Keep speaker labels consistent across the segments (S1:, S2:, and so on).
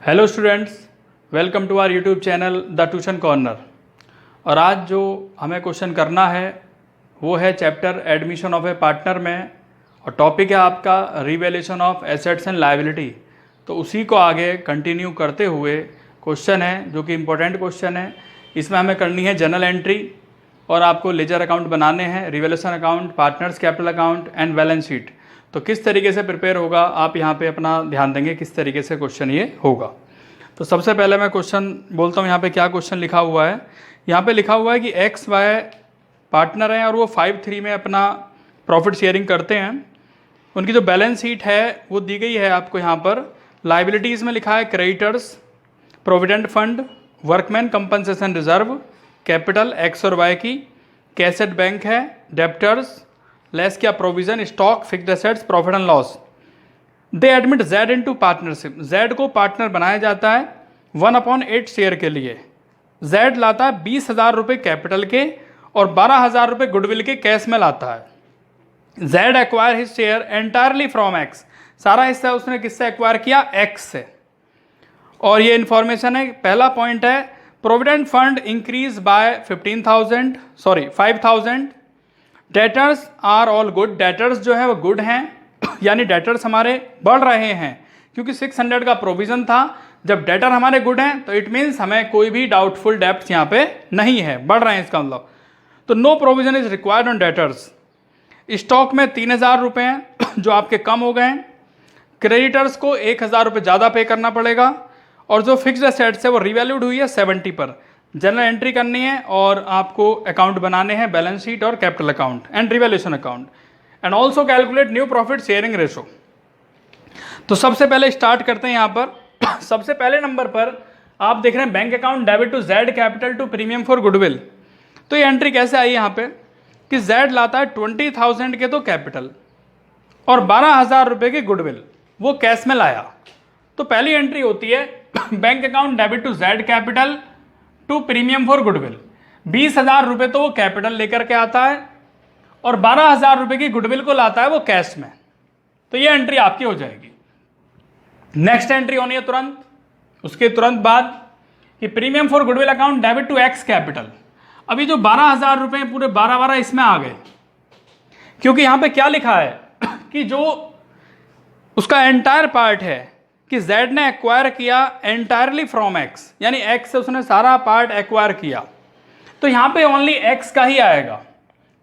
S1: Hello students, welcome to our YouTube channel the tuition corner. और आज जो हमें क्वेश्चन करना है वो है chapter admission of a partner में, और टॉपिक है आपका revaluation of assets and liability. तो उसी को आगे कंटिन्यू करते हुए क्वेश्चन है जो कि इम्पोर्टेंट क्वेश्चन है। इसमें हमें करनी है जनरल एंट्री और आपको लेजर अकाउंट बनाने हैं, revaluation account, partners capital account and balance sheet. तो किस तरीके से प्रिपेयर होगा आप यहाँ पे अपना ध्यान देंगे किस तरीके से क्वेश्चन ये होगा। तो सबसे पहले मैं क्वेश्चन बोलता हूँ यहाँ पे क्या क्वेश्चन लिखा हुआ है। यहाँ पे लिखा हुआ है कि एक्स वाई पार्टनर हैं और वो 5-3 में अपना प्रॉफिट शेयरिंग करते हैं। उनकी जो बैलेंस शीट है वो दी गई है आपको यहाँ पर। लाइबिलिटीज़ में लिखा है creditors, provident fund, workman compensation reserve, capital x और वाई की, कैसेट बैंक है, डेप्टर्स, लेस क्या provision, stock, fixed assets, profit and loss. They admit Z into partnership. Z को पार्टनर बनाया जाता है 1/8 शेयर के लिए। जेड लाता है 20,000 रुपये कैपिटल के और 12,000 रुपये गुडविल के कैश में लाता है। Z acquire his share entirely from x. सारा हिस्सा उसने किससे एक्वायर किया? एक्स से। और ये इंफॉर्मेशन है, पहला पॉइंट है provident fund increase by 5,000। Debtors are all good. Debtors जो है वो गुड हैं, यानी डेटर्स हमारे बढ़ रहे हैं क्योंकि 600 का प्रोविजन था। जब डेटर हमारे गुड हैं तो इट मीन्स हमें कोई भी डाउटफुल डेप्ट यहाँ पे नहीं है, बढ़ रहे हैं इसका मतलब। तो no provision is required on debtors. Stock में 3,000 रुपये हैं जो आपके कम हो गए हैं। क्रेडिटर्स को 1,000 रुपये ज़्यादा पे करना पड़ेगा। और जो फिक्स्ड एसेट्स है वो रिवैल्यूड हुई है 70 पर। जनरल एंट्री करनी है और आपको अकाउंट बनाने हैं, बैलेंस शीट और capital account and revaluation account, and also calculate new profit sharing ratio. तो सबसे पहले स्टार्ट करते हैं यहाँ पर। सबसे पहले नंबर पर आप देख रहे हैं bank account debit to Z capital to premium for goodwill. तो ये एंट्री कैसे आई यहाँ पे कि जेड लाता है 20,000 के तो कैपिटल और 12,000 रुपये के गुडविल, वो कैश में लाया। तो पहली एंट्री होती है bank account debit to Z capital to premium for goodwill. 20,000 रुपये तो वो कैपिटल लेकर के आता है और 12,000 रुपये की गुडविल को लाता है वो कैश में। तो ये एंट्री आपकी हो जाएगी। नेक्स्ट एंट्री होनी है तुरंत, उसके तुरंत बाद कि premium for goodwill account debit to X capital. अभी जो 12,000 रुपये पूरे 12 इसमें आ गए, क्योंकि यहाँ पे क्या लिखा है कि जो उसका एंटायर पार्ट है कि जेड ने एक्वायर किया एंटायरली फ्रॉम एक्स, यानी एक्स से उसने सारा पार्ट एक्वायर किया। तो यहाँ पे ओनली एक्स का ही आएगा।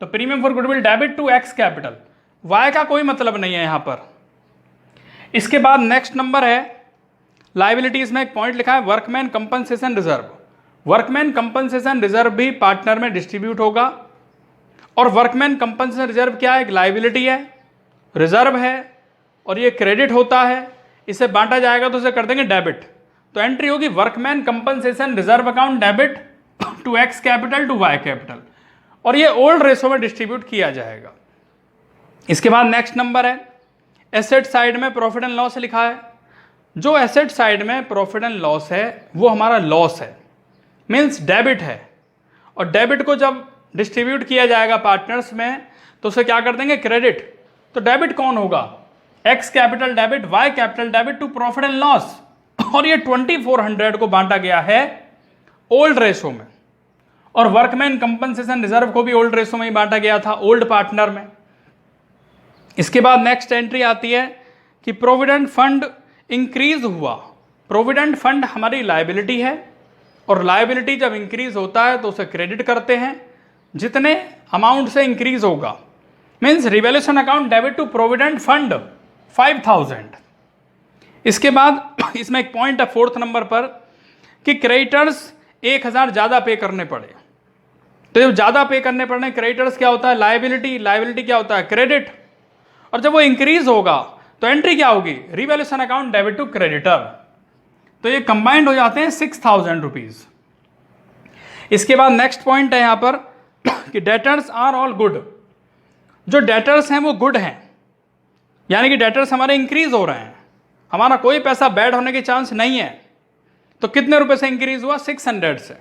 S1: तो premium for goodwill debit to X capital, Y का कोई मतलब नहीं है यहाँ पर। इसके बाद नेक्स्ट नंबर है लाइबिलिटीज में एक पॉइंट लिखा है workman compensation reserve. Workman compensation reserve भी पार्टनर में डिस्ट्रीब्यूट होगा। और वर्कमैन कंपनसेशन रिजर्व क्या है? एक लाइबिलिटी है, रिजर्व है और ये क्रेडिट होता है। इसे बांटा जाएगा तो इसे कर देंगे डेबिट। तो एंट्री होगी workman compensation reserve account debit to X capital to Y capital, और ये ओल्ड रेशो में डिस्ट्रीब्यूट किया जाएगा। इसके बाद नेक्स्ट नंबर है एसेट साइड में प्रॉफिट एंड लॉस लिखा है। जो एसेट साइड में प्रॉफिट एंड लॉस है वो हमारा लॉस है, मीन्स डेबिट है। और डेबिट को जब डिस्ट्रीब्यूट किया जाएगा पार्टनर्स में तो उसे क्या कर देंगे? क्रेडिट। तो डेबिट कौन होगा? X capital debit, Y capital debit to profit and loss. और ये 2400 को बांटा गया है ओल्ड रेशो में, और वर्कमैन कंपनसेशन रिजर्व को भी ओल्ड रेशो में ही बांटा गया था, ओल्ड पार्टनर में। इसके बाद नेक्स्ट एंट्री आती है कि प्रोविडेंट फंड इंक्रीज हुआ। प्रोविडेंट फंड हमारी लायबिलिटी है और लायबिलिटी जब इंक्रीज होता है तो उसे क्रेडिट करते हैं जितने अमाउंट से इंक्रीज होगा। Means revaluation account debit to provident fund 5,000। इसके बाद इसमें एक पॉइंट है 4th नंबर पर कि क्रेडिटर्स 1,000 ज़्यादा पे करने पड़े। तो जब ज़्यादा पे करने पड़ने, क्रेडिटर्स क्या होता है? लायबिलिटी। लायबिलिटी क्या होता है? क्रेडिट। और जब वो इंक्रीज होगा तो एंट्री क्या होगी? Revaluation account debit to creditor. तो ये कंबाइंड हो जाते हैं 6,000 रुपीज। इसके बाद नेक्स्ट पॉइंट है यहाँ पर कि डेटर्स आर ऑल गुड। जो डेटर्स हैं वो गुड हैं, यानी कि डेटर्स हमारे इंक्रीज हो रहे हैं, हमारा कोई पैसा बैड होने के चांस नहीं है। तो कितने रुपए से इंक्रीज हुआ? 600 से।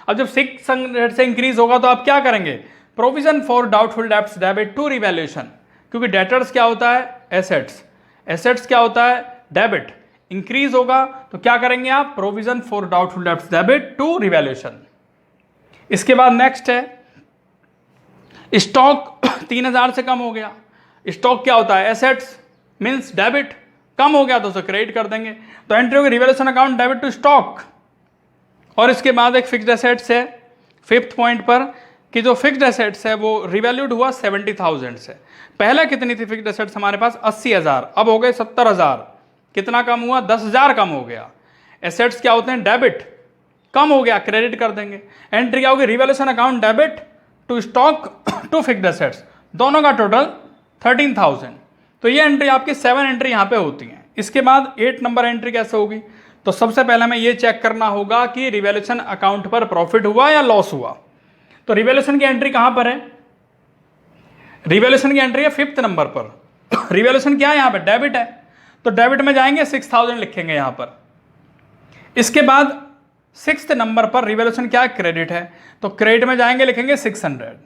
S1: अब जब 600 से इंक्रीज होगा तो आप क्या करेंगे? Provision for doubtful debts debit to revaluation, क्योंकि डेटर्स क्या होता है? एसेट्स। एसेट्स क्या होता है? डेबिट। इंक्रीज होगा तो क्या करेंगे आप, provision for doubtful debts debit to revaluation. इसके बाद नेक्स्ट है स्टॉक 3000 से कम हो गया। स्टॉक क्या होता है, एसेट्स मींस डेबिट, कम हो गया तो उसे क्रेडिट कर देंगे, तो एंट्री होगी revaluation account debit to stock. और इसके बाद एक फिक्स्ड एसेट्स है फिफ्थ पॉइंट पर कि जो फिक्स्ड एसेट्स है वो रिवैल्यूड हुआ 70,000 से। पहले कितनी थी फिक्स्ड एसेट्स हमारे पास, 80,000, अब हो गए 70,000। कितना कम हुआ, 10,000 कम हो गया। एसेट्स क्या होते हैं, डेबिट, कम हो गया क्रेडिट कर देंगे। एंट्री क्या होगी, revaluation account debit to stock to fixed assets, दोनों का टोटल 13,000। तो ये एंट्री आपकी 7 एंट्री यहाँ पे होती हैं। इसके बाद 8 नंबर एंट्री कैसे होगी, तो सबसे पहले हमें ये चेक करना होगा कि रिवैल्यूएशन अकाउंट पर प्रॉफिट हुआ या लॉस हुआ। तो रिवैल्यूएशन की एंट्री कहां पर है, रिवैल्यूएशन की एंट्री है 5th नंबर पर। रिवैल्यूएशन क्या है यहाँ पे, डेबिट है, तो डेबिट में जाएंगे 6,000 लिखेंगे यहाँ पर। इसके बाद 6th नंबर पर रिवैल्यूएशन क्या है, क्रेडिट है, तो क्रेडिट में जाएंगे लिखेंगे 600।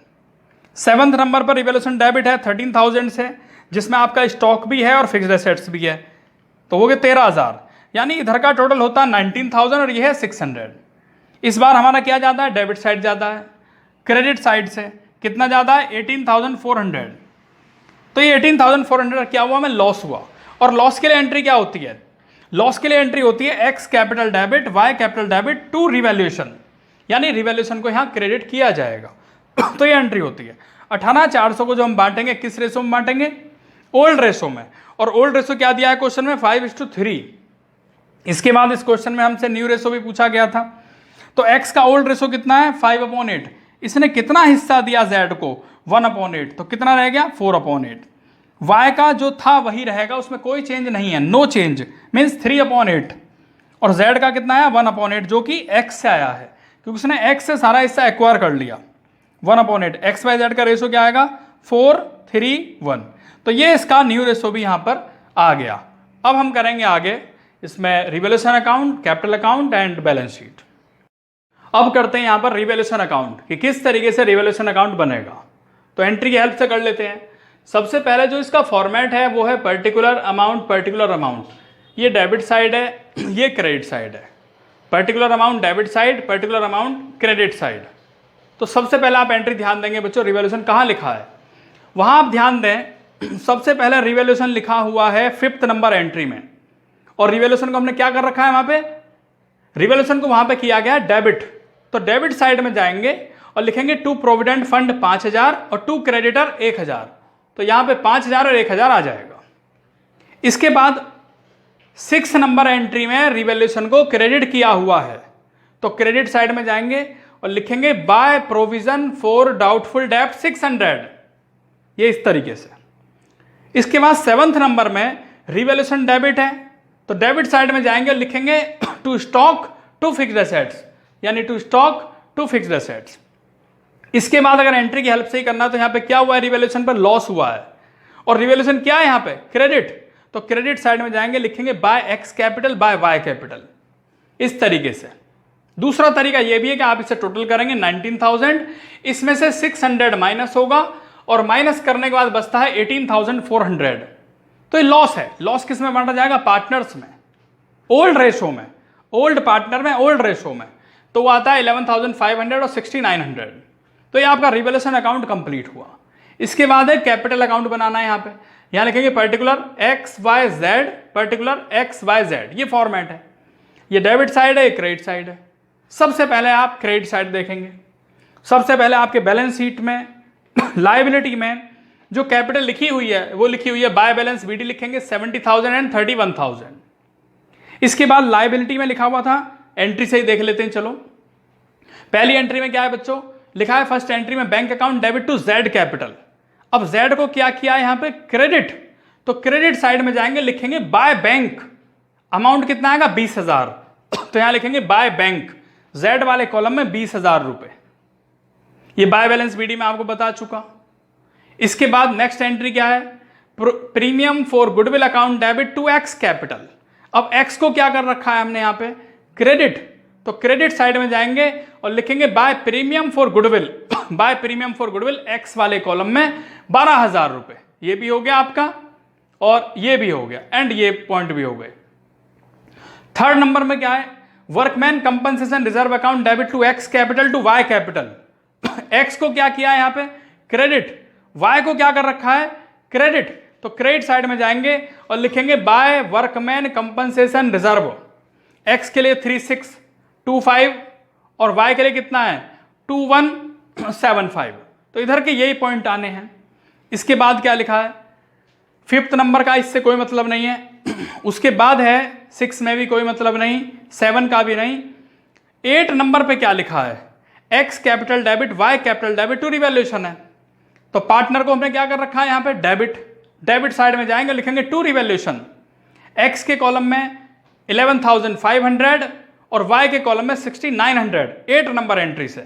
S1: 7th नंबर पर रिवैल्यूएशन डेबिट है 13,000 से, जिसमें आपका स्टॉक भी है और फिक्स्ड एसेट्स भी है, तो हो गए 13,000, यानी इधर का टोटल होता है 19,000 और ये है 600। इस बार हमारा क्या ज़्यादा है, डेबिट साइड ज़्यादा है, क्रेडिट साइड से कितना ज़्यादा है, 18,400। तो ये 18,400 क्या हुआ, हमें लॉस हुआ। और लॉस के लिए एंट्री क्या होती है, लॉस के लिए एंट्री होती है X capital debit Y capital debit to revaluation, यानी रिवैल्यूएशन को यहाँ क्रेडिट किया जाएगा। तो ये एंट्री होती है। 18,400 को जो हम बांटेंगे किस रेशो में बांटेंगे, ओल्ड रेशो में। और ओल्ड रेशो क्या दिया है क्वेश्चन में, 5:3। इसके बाद इस क्वेश्चन में हमसे न्यू रेशो भी पूछा गया था, तो x का ओल्ड रेशो कितना है, 5/8। इसने कितना हिस्सा दिया z को, 1/8, तो कितना रह गया, 4/8। y का जो था वही रहेगा, उसमें कोई चेंज नहीं है, नो चेंज मीन्स 3/8। और z का कितना है, 1/8, जो कि x से आया है, क्योंकि उसने x से सारा हिस्सा एक्वायर कर लिया। 1/8, x y z का रेशो क्या आएगा, 4:3:1। तो ये इसका न्यू रेशो भी यहाँ पर आ गया। अब हम करेंगे आगे इसमें revaluation account, capital account and balance sheet. अब करते हैं यहाँ पर रिवैल्यूएशन अकाउंट कि किस तरीके से रिवैल्यूएशन अकाउंट बनेगा। तो एंट्री की हेल्प से कर लेते हैं। सबसे पहले जो इसका फॉर्मेट है वो है पर्टिकुलर अमाउंट, पर्टिकुलर अमाउंट। ये डेबिट साइड है, ये क्रेडिट साइड है। Particular amount debit side, particular amount credit side. तो सबसे पहले आप एंट्री ध्यान देंगे बच्चों, रिवैल्यूएशन कहाँ लिखा है वहाँ आप ध्यान दें। सबसे पहले रिवैल्यूएशन लिखा हुआ है 5th नंबर एंट्री में, और रिवैल्यूएशन को हमने क्या कर रखा है वहाँ पे, रिवैल्यूएशन को वहाँ पे किया गया डेबिट। तो डेबिट साइड में जाएंगे और लिखेंगे टू प्रोविडेंट फंड 5,000 और टू क्रेडिटर 1,000। तो यहाँ पे 5,000 और 1,000 आ जाएगा। इसके बाद 6 नंबर एंट्री में रिवैल्यूएशन को क्रेडिट किया हुआ है, तो क्रेडिट साइड में जाएंगे और लिखेंगे बाय प्रोविजन फॉर डाउटफुल डेब्ट 600, ये इस तरीके से। इसके बाद 7th नंबर में रिवैल्यूएशन डेबिट है, तो डेबिट साइड में जाएंगे और लिखेंगे to stock to fixed assets, यानी to stock to fixed assets. इसके बाद अगर एंट्री की हेल्प से ही करना तो यहाँ पे क्या हुआ है, रिवैल्यूएशन पर लॉस हुआ है, और रिवैल्यूएशन क्या है यहाँ पे, क्रेडिट। तो क्रेडिट साइड में जाएंगे लिखेंगे by X capital by Y capital, इस तरीके से। दूसरा तरीका ये भी है कि आप इसे टोटल करेंगे 19,000, इसमें से 600 माइनस होगा और माइनस करने के बाद बचता है 18,400। तो ये लॉस है। लॉस किस में बांटा जाएगा, पार्टनर्स में, ओल्ड रेशो में, ओल्ड पार्टनर में, ओल्ड रेशो में। तो वो आता है 11,500 और 6,900। तो ये आपका रिवैल्यूएशन अकाउंट कंप्लीट हुआ। इसके बाद है कैपिटल अकाउंट बनाना है। यहाँ पे यहाँ लिखेंगे particular X Y Z, particular X Y Z, ये फॉर्मेट है। ये डेबिट साइड है, ये क्रेडिट साइड है। सबसे पहले आप क्रेडिट साइड देखेंगे। सबसे पहले आपके बैलेंस शीट में लायबिलिटी में जो कैपिटल लिखी हुई है वो लिखी हुई है बाय बैलेंस बीडी, लिखेंगे 70,000 एंड 31,000। इसके बाद लायबिलिटी में लिखा हुआ था, एंट्री से ही देख लेते हैं। चलो पहली एंट्री में क्या है बच्चों, लिखा है फर्स्ट एंट्री में bank account debit to Z capital. अब जेड को क्या किया है यहाँ पे, क्रेडिट। तो क्रेडिट साइड में जाएंगे, लिखेंगे बाय बैंक, अमाउंट कितना आएगा 20,000। तो यहां लिखेंगे बाय बैंक, जेड वाले कॉलम में 20,000 रुपए। ये बाय बैलेंस बीडी में आपको बता चुका। इसके बाद नेक्स्ट एंट्री क्या है, premium for goodwill account debit to X capital. अब एक्स को क्या कर रखा है हमने यहाँ पे, क्रेडिट। तो क्रेडिट साइड में जाएंगे और लिखेंगे by premium for goodwill, by premium for goodwill X वाले कॉलम में 12,000 रुपए। ये भी हो गया आपका और ये भी हो गया एंड ये पॉइंट भी हो गए। थर्ड नंबर में क्या है, workman compensation reserve account debit to X capital to Y capital. X को क्या किया है यहाँ पे, क्रेडिट, वाई को क्या कर रखा है, क्रेडिट। तो क्रेडिट साइड में जाएंगे और लिखेंगे by workman compensation reserve. X के लिए 3625 और वाई के लिए कितना है 2175। तो इधर के यही पॉइंट आने हैं। इसके बाद क्या लिखा है, फिफ्थ नंबर का इससे कोई मतलब नहीं है। उसके बाद है 6 में भी कोई मतलब नहीं, 7 का भी नहीं। 8 नंबर पे क्या लिखा है, X capital debit Y capital debit to revaluation है। तो पार्टनर को हमने क्या कर रखा है यहाँ पे, डेबिट। डेबिट साइड में जाएंगे, लिखेंगे टू रिवैल्यूएशन। एक्स के कॉलम में 11,500 और वाई के कॉलम में 6,900, 8 नंबर एंट्री से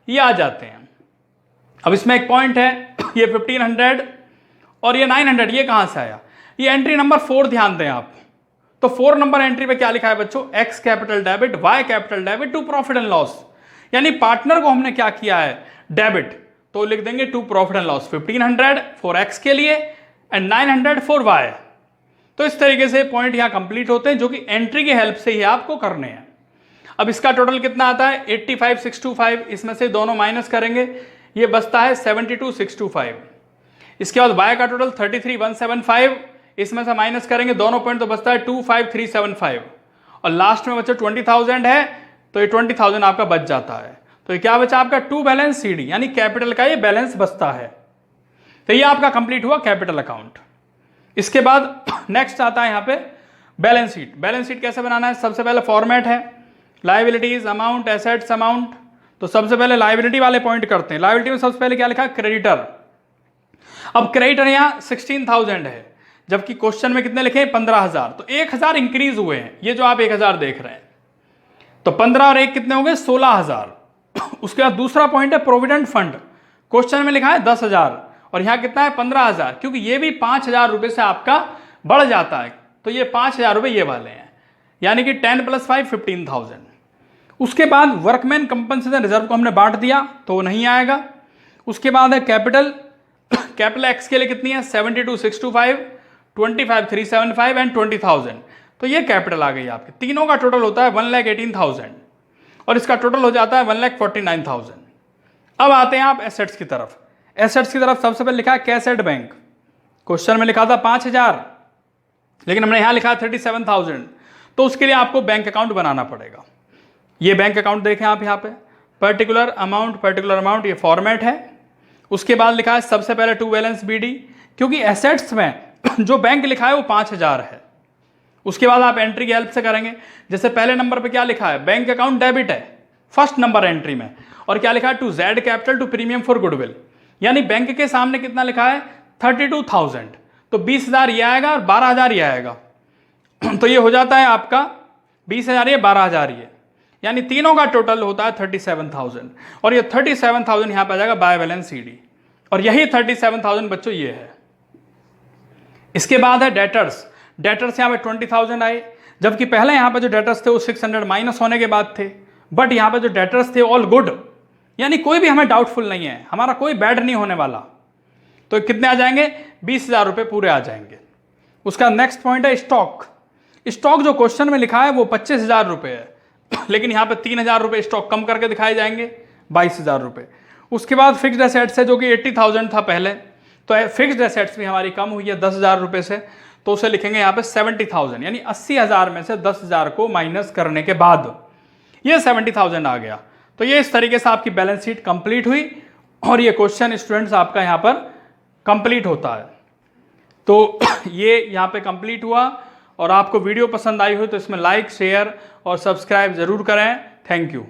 S1: ये आ जाते हैं। अब इसमें एक पॉइंट है, ये 1500 और ये 900, ये कहां से आया, ये एंट्री नंबर 4 ध्यान दें आप। तो 4 नंबर एंट्री पे क्या लिखा है बच्चों, X capital debit Y capital debit to profit and loss. यानी पार्टनर को हमने क्या किया है, डेबिट, तो लिख देंगे to profit and loss 1500 for X के लिए एंड 900 फॉर वाई। तो इस तरीके से पॉइंट यहां कंप्लीट होते हैं, जो कि एंट्री की हेल्प से ही आपको करने हैं। अब इसका टोटल कितना आता है 85,625, इसमें से दोनों माइनस करेंगे, ये बचता है 72,625। इसके बाद वाई का टोटल 33,175, इसमें से माइनस करेंगे दोनों पॉइंट, तो बचता है 25,375। और लास्ट में बच्चों 20,000 है, तो ये 20,000 आपका बच जाता है। तो ये क्या बचा आपका, टू बैलेंस सीडी, यानी कैपिटल का ये बैलेंस बचता है। तो ये आपका कंप्लीट हुआ कैपिटल अकाउंट। इसके बाद नेक्स्ट आता है यहाँ पे बैलेंस शीट। बैलेंस शीट कैसे बनाना है, सबसे पहले फॉर्मेट है लाइबिलिटीज अमाउंट एसेट्स अमाउंट। तो सबसे पहले लाइबिलिटी वाले पॉइंट करते हैं। लाइबिलिटी में सबसे पहले क्या लिखा है, क्रेडिटर। अब क्रेडिटर यहाँ 16,000 है, जबकि क्वेश्चन में कितने लिखे हैं 15,000, तो 1,000 इंक्रीज हुए हैं, ये जो आप 1,000 देख रहे हैं। तो 15 और 1 कितने हो गए 16,000। उसके बाद दूसरा पॉइंट है प्रोविडेंट फंड। क्वेश्चन में लिखा है 10,000 और यहाँ कितना है 15,000, क्योंकि ये भी 5,000 रुपये से आपका बढ़ जाता है। तो ये 5,000 रुपये ये वाले हैं, यानी कि 10 + 5 15,000। उसके बाद वर्कमैन कंपनसेशन रिजर्व को हमने बांट दिया, तो वो नहीं आएगा। उसके बाद है कैपिटल। कैपिटल एक्स के लिए कितनी है 72,625, 25,375 एंड 20,000। तो ये कैपिटल आ गई आपकी। तीनों का टोटल होता है 1,18,000 और इसका टोटल हो जाता है 1,49,000। अब आते हैं आप एसेट्स की तरफ। एसेट्स की तरफ सबसे पहले लिखा है कैश एट बैंक। क्वेश्चन में लिखा था 5,000, लेकिन हमने यहाँ लिखा है 37,000, तो उसके लिए आपको बैंक अकाउंट बनाना पड़ेगा। ये बैंक अकाउंट देखें आप यहाँ पे, पर्टिकुलर अमाउंट, ये फॉर्मेट है। उसके बाद लिखा है सबसे पहले टू बैलेंस बीडी, क्योंकि एसेट्स में जो बैंक लिखा है वो 5,000 है। उसके बाद आप एंट्री की हेल्प से करेंगे। जैसे पहले नंबर पे क्या लिखा है, बैंक अकाउंट डेबिट है फर्स्ट नंबर एंट्री में, और क्या लिखा है to Z capital to premium for goodwill, यानी बैंक के सामने कितना लिखा है 32,000, तो 20,000 ये आएगा और 12,000 ये आएगा। तो ये हो जाता है आपका 20,000 ये 12,000 ये, यानी तीनों का टोटल होता है 37,000। और ये 37,000 यहाँ पे आ जाएगा बाय बैलेंस सीडी, और यही 37,000 बच्चों ये है। इसके बाद है डेटर्स। डेटर्स यहाँ पे 20,000 आए, जबकि पहले यहाँ पे जो डेटर्स थे वो 600 माइनस होने के बाद थे, बट यहाँ पे जो डेटर्स थे ऑल गुड, यानी कोई भी हमें डाउटफुल नहीं है, हमारा कोई बैड नहीं होने वाला। तो कितने आ जाएंगे 20,000 रुपये पूरे आ जाएंगे। उसका नेक्स्ट पॉइंट है स्टॉक। स्टॉक जो क्वेश्चन में लिखा है वो 25,000 रुपये है, लेकिन यहाँ पे 3,000 रुपये स्टॉक कम करके दिखाए जाएंगे 22,000 रुपये। उसके बाद फिक्स्ड एसेट्स है जो कि 80,000 था पहले, तो फिक्स्ड एसेट्स भी हमारी कम हुई है 10,000 रुपये से, तो उसे लिखेंगे यहाँ पे 70,000, यानी 80,000 में से 10,000 को माइनस करने के बाद ये 70,000 आ गया। तो ये इस तरीके से आपकी बैलेंस शीट कंप्लीट हुई, और ये क्वेश्चन स्टूडेंट्स आपका यहाँ पर कंप्लीट होता है। तो ये यहाँ पे कंप्लीट हुआ, और आपको वीडियो पसंद आई हो तो इसमें लाइक शेयर और सब्सक्राइब ज़रूर करें। Thank you.